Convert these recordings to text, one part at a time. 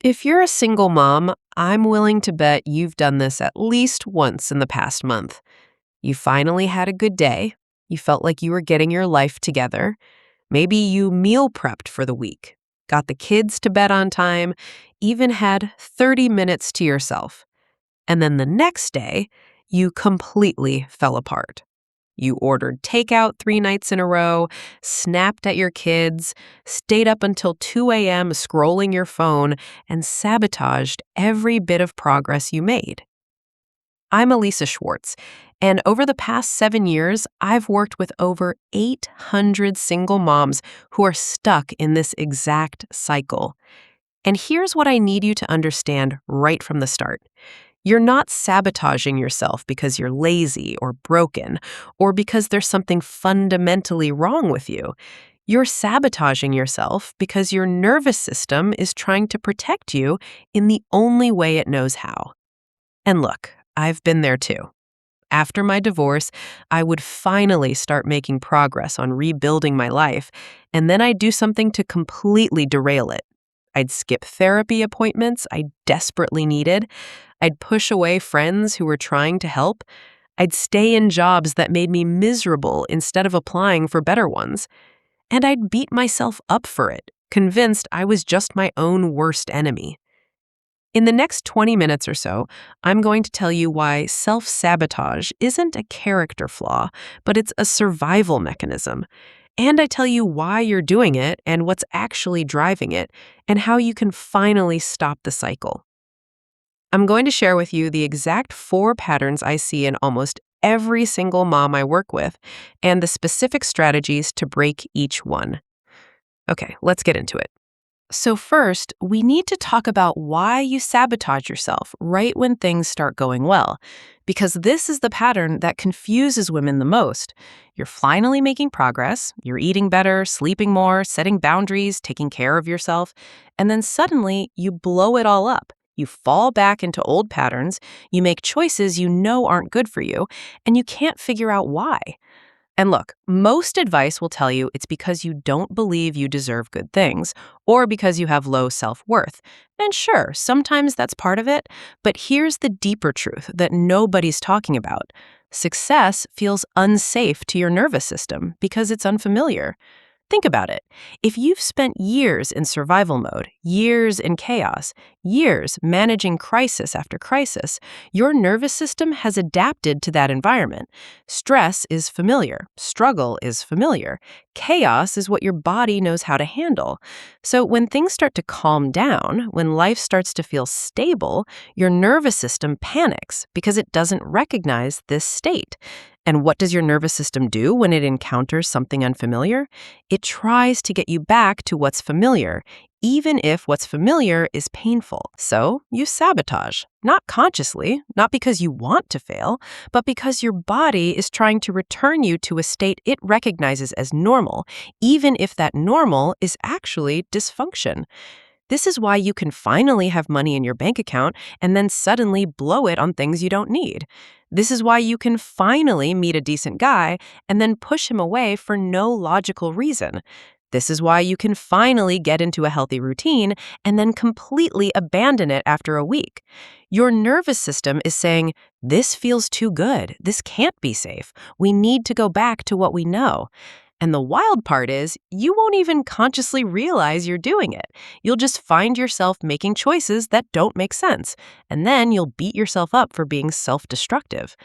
If you're a single mom, I'm willing to bet you've done this at least once in the past month. You finally had a good day. You felt like you were getting your life together. Maybe you meal prepped for the week, got the kids to bed on time, even had 30 minutes to yourself. And then the next day, you completely fell apart. You ordered takeout 3 nights in a row, snapped at your kids, stayed up until 2 a.m. scrolling your phone, and sabotaged every bit of progress you made. I'm Elisa Schwartz, and over the past 7 years, I've worked with over 800 single moms who are stuck in this exact cycle. And here's what I need you to understand right from the start. You're not sabotaging yourself because you're lazy or broken, or because there's something fundamentally wrong with you. You're sabotaging yourself because your nervous system is trying to protect you in the only way it knows how. And look, I've been there too. After my divorce, I would finally start making progress on rebuilding my life, and then I'd do something to completely derail it. I'd skip therapy appointments I desperately needed. I'd push away friends who were trying to help. I'd stay in jobs that made me miserable instead of applying for better ones. And I'd beat myself up for it, convinced I was just my own worst enemy. In the next 20 minutes or so, I'm going to tell you why self-sabotage isn't a character flaw, but it's a survival mechanism. And I tell you why you're doing it and what's actually driving it, and how you can finally stop the cycle. I'm going to share with you the exact 4 patterns I see in almost every single mom I work with, and the specific strategies to break each one. Okay, let's get into it. So first, we need to talk about why you sabotage yourself right when things start going well, because this is the pattern that confuses women the most. You're finally making progress, you're eating better, sleeping more, setting boundaries, taking care of yourself, and then suddenly you blow it all up. You fall back into old patterns, you make choices you know aren't good for you, and you can't figure out why. And look, most advice will tell you it's because you don't believe you deserve good things, or because you have low self-worth. And sure, sometimes that's part of it, but here's the deeper truth that nobody's talking about. Success feels unsafe to your nervous system because it's unfamiliar. Think about it. If you've spent years in survival mode, years in chaos, years managing crisis after crisis, your nervous system has adapted to that environment. Stress is familiar. Struggle is familiar. Chaos is what your body knows how to handle. So when things start to calm down, when life starts to feel stable, your nervous system panics because it doesn't recognize this state. And what does your nervous system do when it encounters something unfamiliar? It tries to get you back to what's familiar, even if what's familiar is painful. So you sabotage, not consciously, not because you want to fail, but because your body is trying to return you to a state it recognizes as normal, even if that normal is actually dysfunction. This is why you can finally have money in your bank account and then suddenly blow it on things you don't need. This is why you can finally meet a decent guy and then push him away for no logical reason. This is why you can finally get into a healthy routine and then completely abandon it after a week. Your nervous system is saying, "This feels too good. This can't be safe. We need to go back to what we know." And the wild part is, you won't even consciously realize you're doing it. You'll just find yourself making choices that don't make sense, and then you'll beat yourself up for being self-destructive.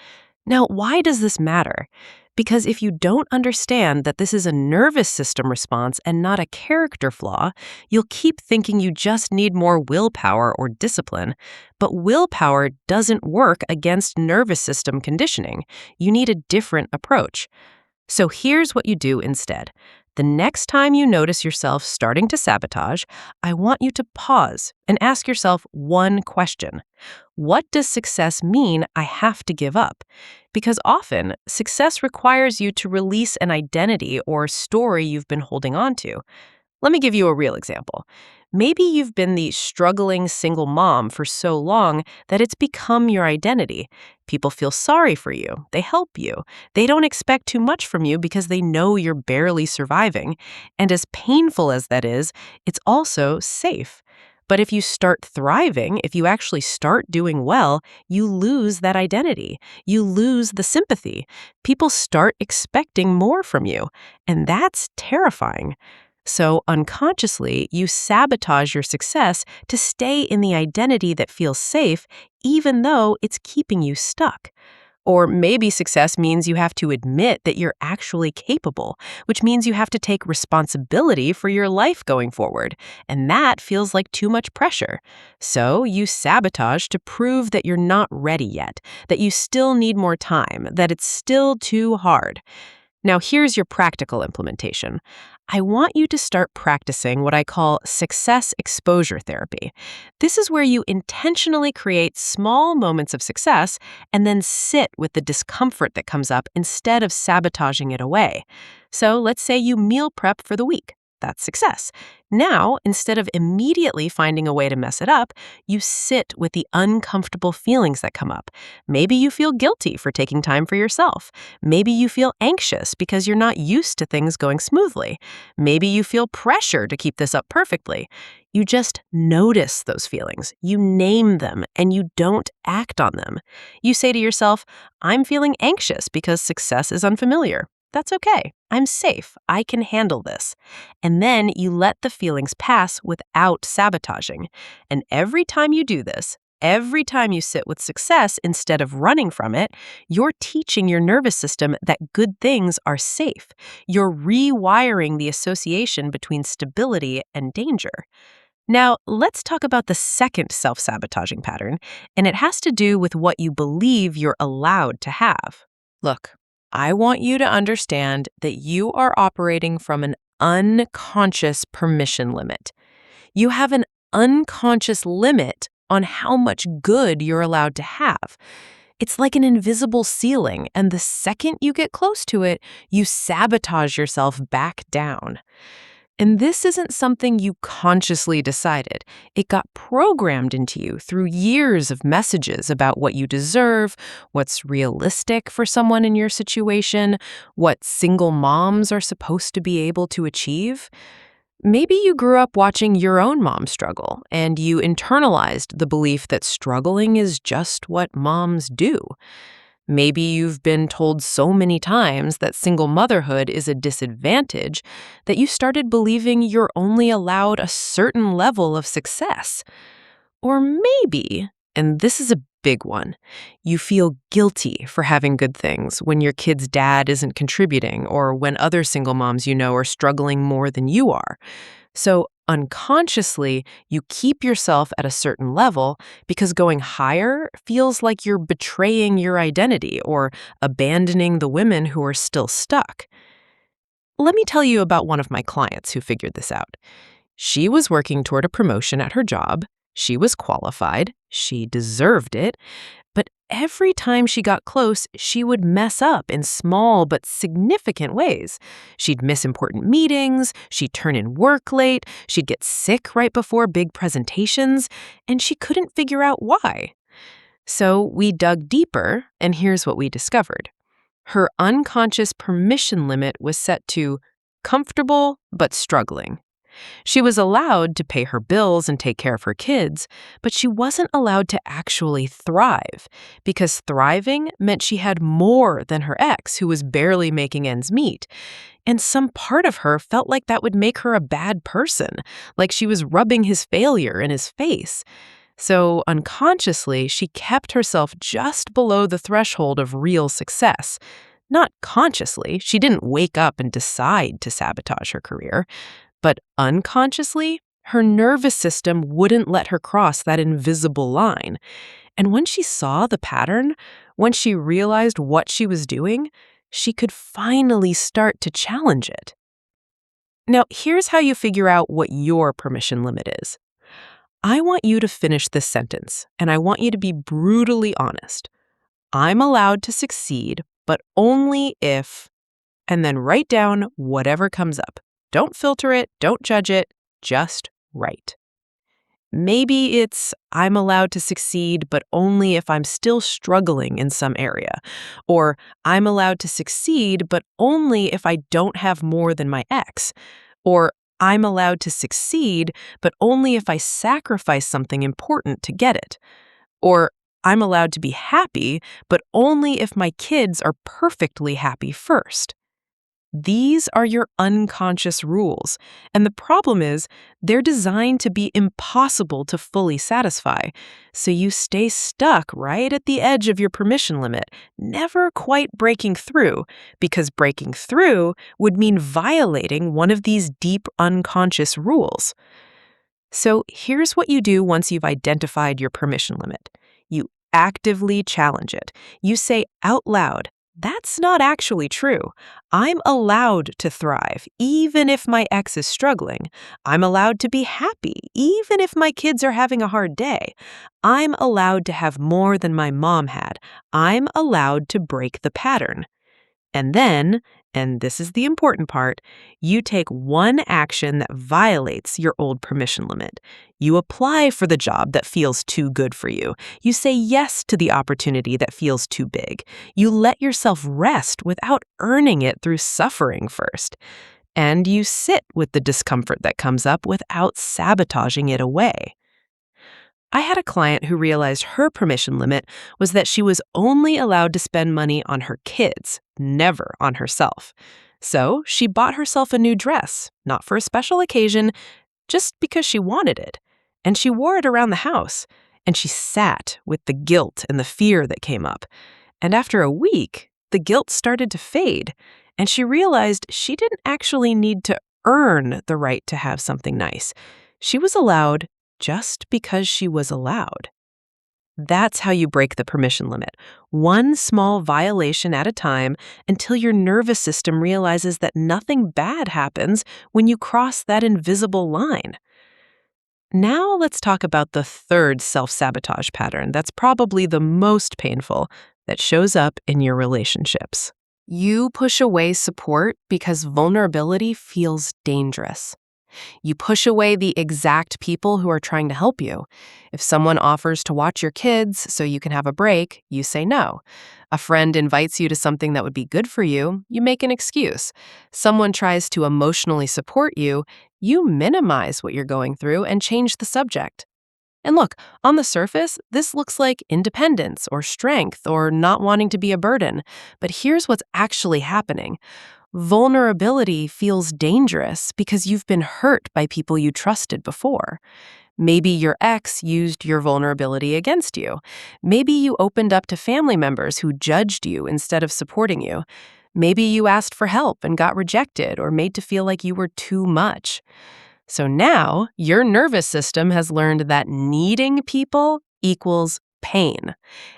Now, why does this matter? Because if you don't understand that this is a nervous system response and not a character flaw, you'll keep thinking you just need more willpower or discipline. But willpower doesn't work against nervous system conditioning. You need a different approach. So here's what you do instead. The next time you notice yourself starting to sabotage, I want you to pause and ask yourself one question. What does success mean I have to give up? Because often, success requires you to release an identity or story you've been holding on to. Let me give you a real example. Maybe you've been the struggling single mom for so long that it's become your identity. People feel sorry for you. They help you. They don't expect too much from you because they know you're barely surviving. And as painful as that is, it's also safe. But if you start thriving, if you actually start doing well, you lose that identity. You lose the sympathy. People start expecting more from you, and that's terrifying. So unconsciously, you sabotage your success to stay in the identity that feels safe, even though it's keeping you stuck. Or maybe success means you have to admit that you're actually capable, which means you have to take responsibility for your life going forward. And that feels like too much pressure. So you sabotage to prove that you're not ready yet, that you still need more time, that it's still too hard. Now, here's your practical implementation. I want you to start practicing what I call success exposure therapy. This is where you intentionally create small moments of success and then sit with the discomfort that comes up instead of sabotaging it away. So let's say you meal prep for the week. That's success. Now, instead of immediately finding a way to mess it up, you sit with the uncomfortable feelings that come up. Maybe you feel guilty for taking time for yourself. Maybe you feel anxious because you're not used to things going smoothly. Maybe you feel pressure to keep this up perfectly. You just notice those feelings. You name them and you don't act on them. You say to yourself, I'm feeling anxious because success is unfamiliar. That's okay. I'm safe. I can handle this. And then you let the feelings pass without sabotaging. And every time you do this, every time you sit with success instead of running from it, you're teaching your nervous system that good things are safe. You're rewiring the association between stability and danger. Now, let's talk about the second self-sabotaging pattern, and it has to do with what you believe you're allowed to have. Look, I want you to understand that you are operating from an unconscious permission limit. You have an unconscious limit on how much good you're allowed to have. It's like an invisible ceiling, and the second you get close to it, you sabotage yourself back down. And this isn't something you consciously decided. It got programmed into you through years of messages about what you deserve, what's realistic for someone in your situation, what single moms are supposed to be able to achieve. Maybe you grew up watching your own mom struggle, and you internalized the belief that struggling is just what moms do. Maybe you've been told so many times that single motherhood is a disadvantage that you started believing you're only allowed a certain level of success. Or maybe, and this is a big one, you feel guilty for having good things when your kid's dad isn't contributing or when other single moms you know are struggling more than you are. So unconsciously, you keep yourself at a certain level because going higher feels like you're betraying your identity or abandoning the women who are still stuck. Let me tell you about one of my clients who figured this out. She was working toward a promotion at her job. She was qualified. She deserved it. But every time she got close, she would mess up in small but significant ways. She'd miss important meetings, she'd turn in work late, she'd get sick right before big presentations, and she couldn't figure out why. So we dug deeper, and here's what we discovered. Her unconscious permission limit was set to comfortable but struggling. She was allowed to pay her bills and take care of her kids, but she wasn't allowed to actually thrive, because thriving meant she had more than her ex, who was barely making ends meet. And some part of her felt like that would make her a bad person, like she was rubbing his failure in his face. So unconsciously, she kept herself just below the threshold of real success. Not consciously, she didn't wake up and decide to sabotage her career. But unconsciously, her nervous system wouldn't let her cross that invisible line. And when she saw the pattern, when she realized what she was doing, she could finally start to challenge it. Now, here's how you figure out what your permission limit is. I want you to finish this sentence, and I want you to be brutally honest. I'm allowed to succeed, but only if, and then write down whatever comes up. Don't filter it, don't judge it, just write. Maybe it's, I'm allowed to succeed, but only if I'm still struggling in some area. Or, I'm allowed to succeed, but only if I don't have more than my ex. Or, I'm allowed to succeed, but only if I sacrifice something important to get it. Or I'm allowed to be happy, but only if my kids are perfectly happy first. These are your unconscious rules, and the problem is they're designed to be impossible to fully satisfy, so you stay stuck right at the edge of your permission limit, never quite breaking through, because breaking through would mean violating one of these deep unconscious rules. So here's what you do once you've identified your permission limit. You actively challenge it. You say out loud, "That's not actually true. I'm allowed to thrive, even if my ex is struggling. I'm allowed to be happy, even if my kids are having a hard day. I'm allowed to have more than my mom had. I'm allowed to break the pattern." And then, and this is the important part, you take one action that violates your old permission limit. You apply for the job that feels too good for you. You say yes to the opportunity that feels too big. You let yourself rest without earning it through suffering first. And you sit with the discomfort that comes up without sabotaging it away. I had a client who realized her permission limit was that she was only allowed to spend money on her kids, never on herself. So she bought herself a new dress, not for a special occasion, just because she wanted it. And she wore it around the house. And she sat with the guilt and the fear that came up. And after a week, the guilt started to fade. And she realized she didn't actually need to earn the right to have something nice. She was allowed just because she was allowed. That's how you break the permission limit, one small violation at a time until your nervous system realizes that nothing bad happens when you cross that invisible line. Now let's talk about the third self-sabotage pattern that's probably the most painful that shows up in your relationships. You push away support because vulnerability feels dangerous. You push away the exact people who are trying to help you. If someone offers to watch your kids so you can have a break, you say no. A friend invites you to something that would be good for you, you make an excuse. Someone tries to emotionally support you, you minimize what you're going through and change the subject. And look, on the surface, this looks like independence or strength or not wanting to be a burden. But here's what's actually happening. Vulnerability feels dangerous because you've been hurt by people you trusted before. Maybe your ex used your vulnerability against you. Maybe you opened up to family members who judged you instead of supporting you. Maybe you asked for help and got rejected or made to feel like you were too much. So now your nervous system has learned that needing people equals pain.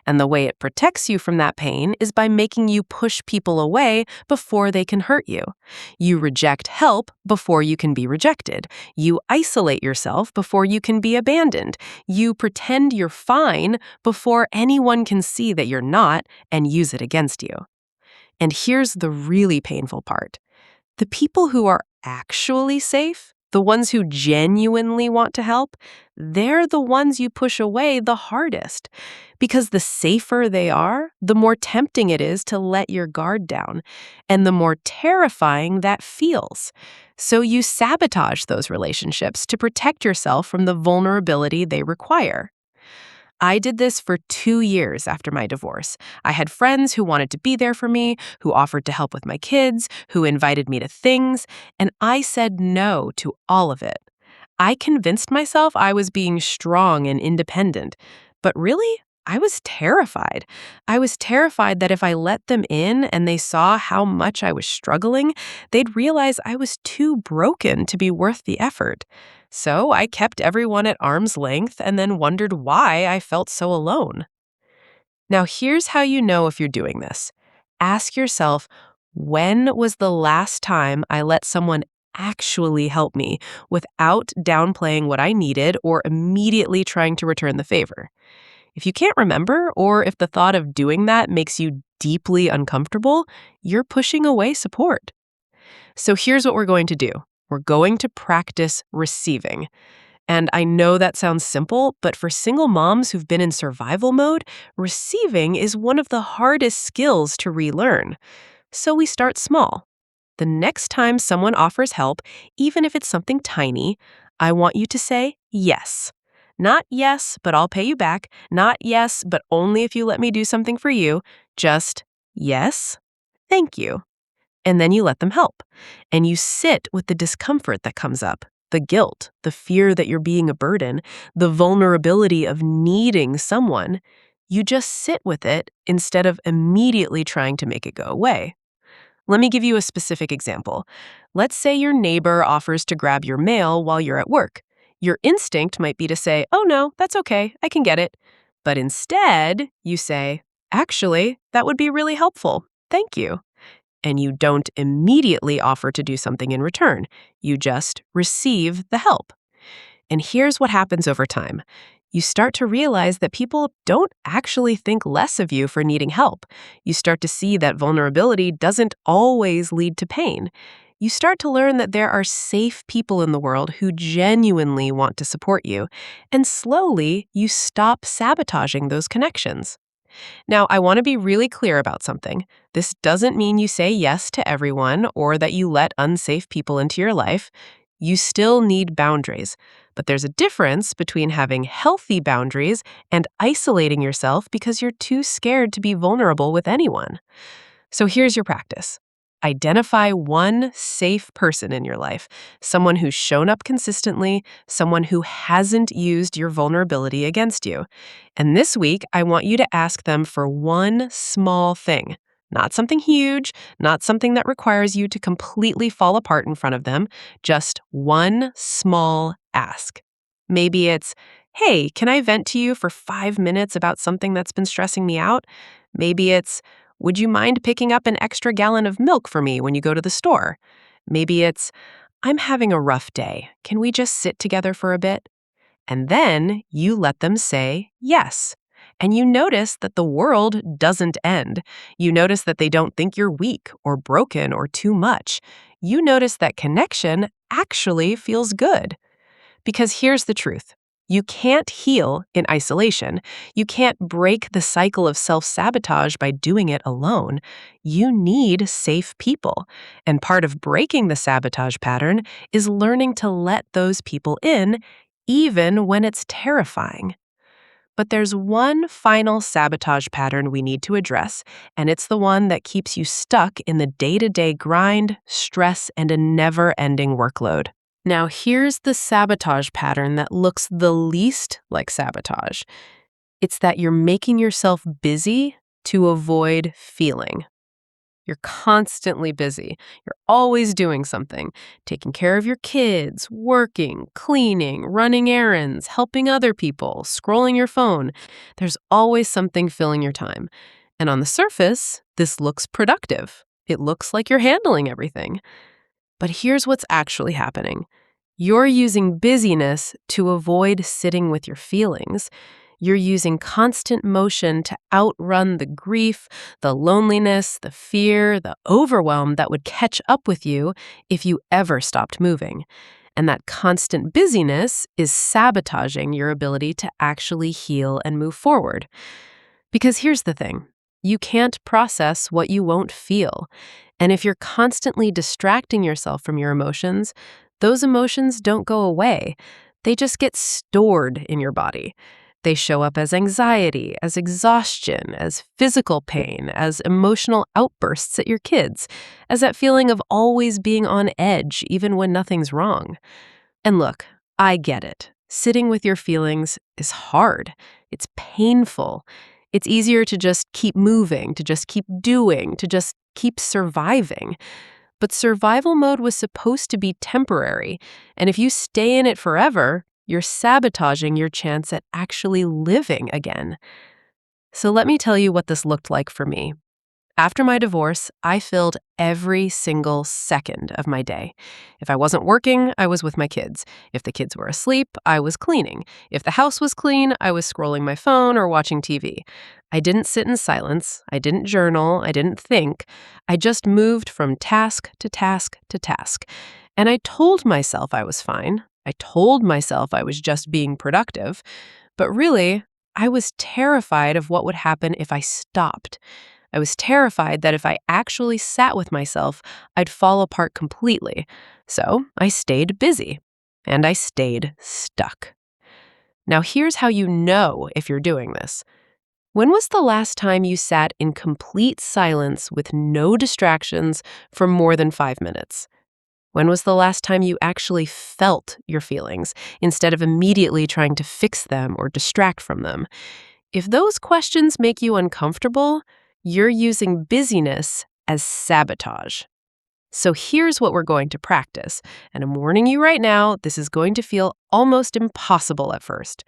And the way it protects you from that pain is by making you push people away before they can hurt you. You reject help before you can be rejected. You isolate yourself before you can be abandoned. You pretend you're fine before anyone can see that you're not and use it against you. And here's the really painful part. The people who are actually safe, the ones who genuinely want to help, they're the ones you push away the hardest. Because the safer they are, the more tempting it is to let your guard down, and the more terrifying that feels. So you sabotage those relationships to protect yourself from the vulnerability they require. I did this for 2 years after my divorce. I had friends who wanted to be there for me, who offered to help with my kids, who invited me to things, and I said no to all of it. I convinced myself I was being strong and independent, but really, I was terrified. I was terrified that if I let them in and they saw how much I was struggling, they'd realize I was too broken to be worth the effort. So I kept everyone at arm's length and then wondered why I felt so alone. Now, here's how you know if you're doing this. Ask yourself, when was the last time I let someone actually help me without downplaying what I needed or immediately trying to return the favor? If you can't remember, or if the thought of doing that makes you deeply uncomfortable, you're pushing away support. So here's what we're going to do. We're going to practice receiving. And I know that sounds simple, but for single moms who've been in survival mode, receiving is one of the hardest skills to relearn. So we start small. The next time someone offers help, even if it's something tiny, I want you to say yes. Not yes, but I'll pay you back. Not yes, but only if you let me do something for you. Just yes, thank you. And then you let them help. And you sit with the discomfort that comes up, the guilt, the fear that you're being a burden, the vulnerability of needing someone. You just sit with it instead of immediately trying to make it go away. Let me give you a specific example. Let's say your neighbor offers to grab your mail while you're at work. Your instinct might be to say, "Oh no, that's okay, I can get it." But instead, you say, "Actually, that would be really helpful. Thank you." And you don't immediately offer to do something in return. You just receive the help. And here's what happens over time. You start to realize that people don't actually think less of you for needing help. You start to see that vulnerability doesn't always lead to pain. You start to learn that there are safe people in the world who genuinely want to support you. And slowly, you stop sabotaging those connections. Now, I want to be really clear about something. This doesn't mean you say yes to everyone or that you let unsafe people into your life. You still need boundaries. But there's a difference between having healthy boundaries and isolating yourself because you're too scared to be vulnerable with anyone. So here's your practice. Identify one safe person in your life, someone who's shown up consistently, someone who hasn't used your vulnerability against you. And this week, I want you to ask them for one small thing. Not something huge, not something that requires you to completely fall apart in front of them, just one small ask. Maybe it's, "Hey, can I vent to you for 5 minutes about something that's been stressing me out?" Maybe it's, "Would you mind picking up an extra gallon of milk for me when you go to the store?" Maybe it's, "I'm having a rough day. Can we just sit together for a bit?" And then you let them say yes. And you notice that the world doesn't end. You notice that they don't think you're weak or broken or too much. You notice that connection actually feels good. Because here's the truth. You can't heal in isolation. You can't break the cycle of self-sabotage by doing it alone. You need safe people. And part of breaking the sabotage pattern is learning to let those people in, even when it's terrifying. But there's one final sabotage pattern we need to address, and it's the one that keeps you stuck in the day-to-day grind, stress, and a never-ending workload. Now, here's the sabotage pattern that looks the least like sabotage. It's that you're making yourself busy to avoid feeling. You're constantly busy. You're always doing something, taking care of your kids, working, cleaning, running errands, helping other people, scrolling your phone. There's always something filling your time. And on the surface, this looks productive. It looks like you're handling everything. But here's what's actually happening. You're using busyness to avoid sitting with your feelings. You're using constant motion to outrun the grief, the loneliness, the fear, the overwhelm that would catch up with you if you ever stopped moving. And that constant busyness is sabotaging your ability to actually heal and move forward. Because here's the thing. You can't process what you won't feel. And if you're constantly distracting yourself from your emotions, those emotions don't go away. They just get stored in your body. They show up as anxiety, as exhaustion, as physical pain, as emotional outbursts at your kids, as that feeling of always being on edge even when nothing's wrong. And look, I get it. Sitting with your feelings is hard. It's painful. It's easier to just keep moving, to just keep doing, to just keep surviving. But survival mode was supposed to be temporary, and if you stay in it forever, you're sabotaging your chance at actually living again. So let me tell you what this looked like for me. After my divorce, I filled every single second of my day. If I wasn't working, I was with my kids. If the kids were asleep, I was cleaning. If the house was clean, I was scrolling my phone or watching TV. I didn't sit in silence. I didn't journal. I didn't think. I just moved from task to task to task. And I told myself I was fine. I told myself I was just being productive. But really, I was terrified of what would happen if I stopped. I was terrified that if I actually sat with myself, I'd fall apart completely. So I stayed busy. And I stayed stuck. Now, here's how you know if you're doing this. When was the last time you sat in complete silence with no distractions for more than 5 minutes? When was the last time you actually felt your feelings instead of immediately trying to fix them or distract from them? If those questions make you uncomfortable, you're using busyness as sabotage. So here's what we're going to practice. And I'm warning you right now, this is going to feel almost impossible at first.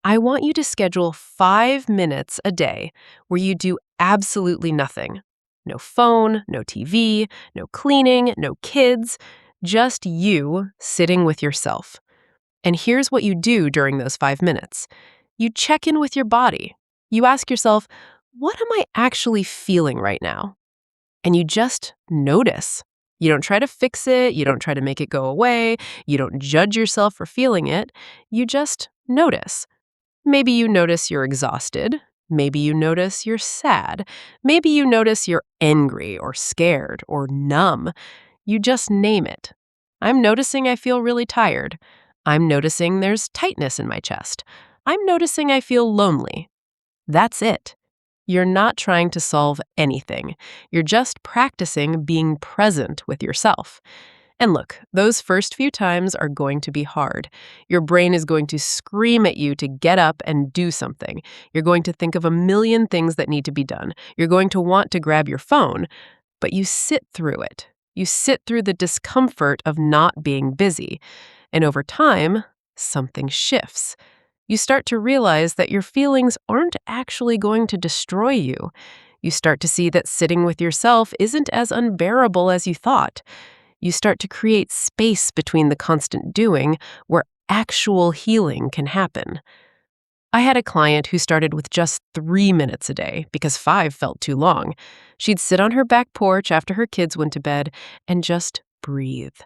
I want you to schedule 5 minutes a day where you do absolutely nothing. No phone, no TV, no cleaning, no kids, just you sitting with yourself. And here's what you do during those 5 minutes. You check in with your body. You ask yourself, what am I actually feeling right now? And you just notice. You don't try to fix it. You don't try to make it go away. You don't judge yourself for feeling it. You just notice. Maybe you notice you're exhausted. Maybe you notice you're sad. Maybe you notice you're angry or scared or numb. You just name it. I'm noticing I feel really tired. I'm noticing there's tightness in my chest. I'm noticing I feel lonely. That's it. You're not trying to solve anything. You're just practicing being present with yourself. And look, those first few times are going to be hard. Your brain is going to scream at you to get up and do something. You're going to think of a million things that need to be done. You're going to want to grab your phone, but you sit through it. You sit through the discomfort of not being busy. And over time, something shifts. You start to realize that your feelings aren't actually going to destroy you. You start to see that sitting with yourself isn't as unbearable as you thought. You start to create space between the constant doing where actual healing can happen. I had a client who started with just 3 minutes a day because 5 felt too long. She'd sit on her back porch after her kids went to bed and just breathe.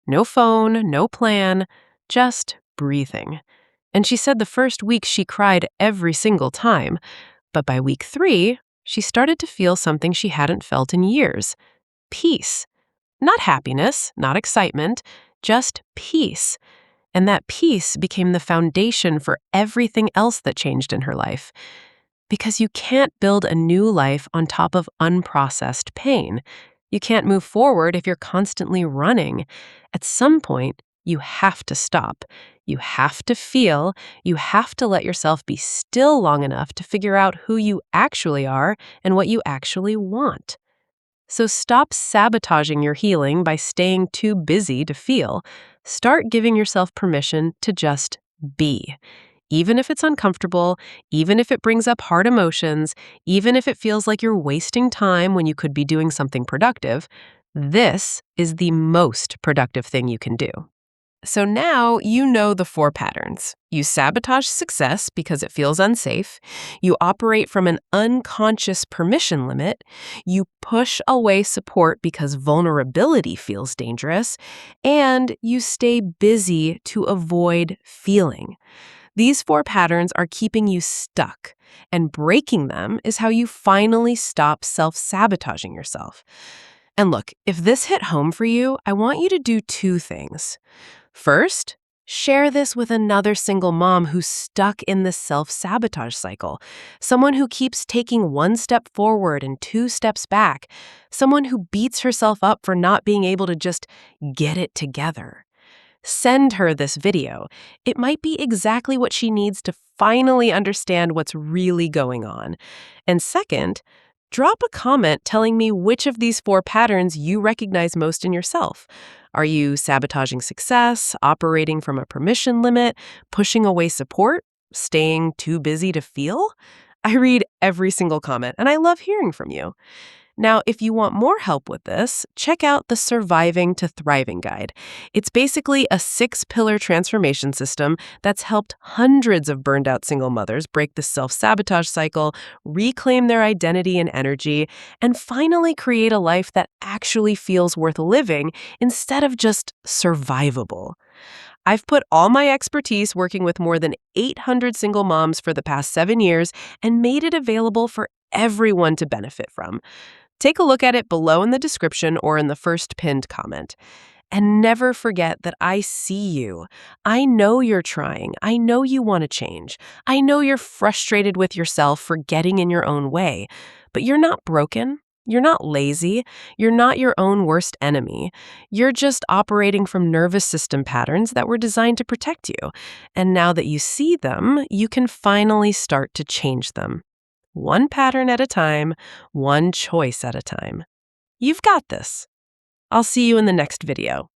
No phone, no plan, just breathing. And she said the first week she cried every single time, but by week 3, she started to feel something she hadn't felt in years. Peace. Not happiness, not excitement, just peace. And that peace became the foundation for everything else that changed in her life. Because you can't build a new life on top of unprocessed pain. You can't move forward if you're constantly running. At some point, you have to stop. You have to feel. You have to let yourself be still long enough to figure out who you actually are and what you actually want. So stop sabotaging your healing by staying too busy to feel. Start giving yourself permission to just be. Even if it's uncomfortable, even if it brings up hard emotions, even if it feels like you're wasting time when you could be doing something productive, this is the most productive thing you can do. So now you know the 4 patterns. You sabotage success because it feels unsafe. You operate from an unconscious permission limit. You push away support because vulnerability feels dangerous. And you stay busy to avoid feeling. These 4 patterns are keeping you stuck, and breaking them is how you finally stop self-sabotaging yourself. And look, if this hit home for you, I want you to do 2 things. First, share this with another single mom who's stuck in the self-sabotage cycle, someone who keeps taking 1 step forward and 2 steps back, someone who beats herself up for not being able to just get it together. Send her this video. It might be exactly what she needs to finally understand what's really going on. And second, drop a comment telling me which of these 4 patterns you recognize most in yourself. Are you sabotaging success, operating from a permission limit, pushing away support, staying too busy to feel? I read every single comment, and I love hearing from you. Now, if you want more help with this, check out the Surviving to Thriving Guide. It's basically a 6-pillar transformation system that's helped hundreds of burned out single mothers break the self-sabotage cycle, reclaim their identity and energy, and finally create a life that actually feels worth living instead of just survivable. I've put all my expertise working with more than 800 single moms for the past 7 years and made it available for everyone to benefit from. Take a look at it below in the description or in the first pinned comment. And never forget that I see you. I know you're trying. I know you want to change. I know you're frustrated with yourself for getting in your own way. But you're not broken. You're not lazy. You're not your own worst enemy. You're just operating from nervous system patterns that were designed to protect you. And now that you see them, you can finally start to change them. One pattern at a time, one choice at a time. You've got this. I'll see you in the next video.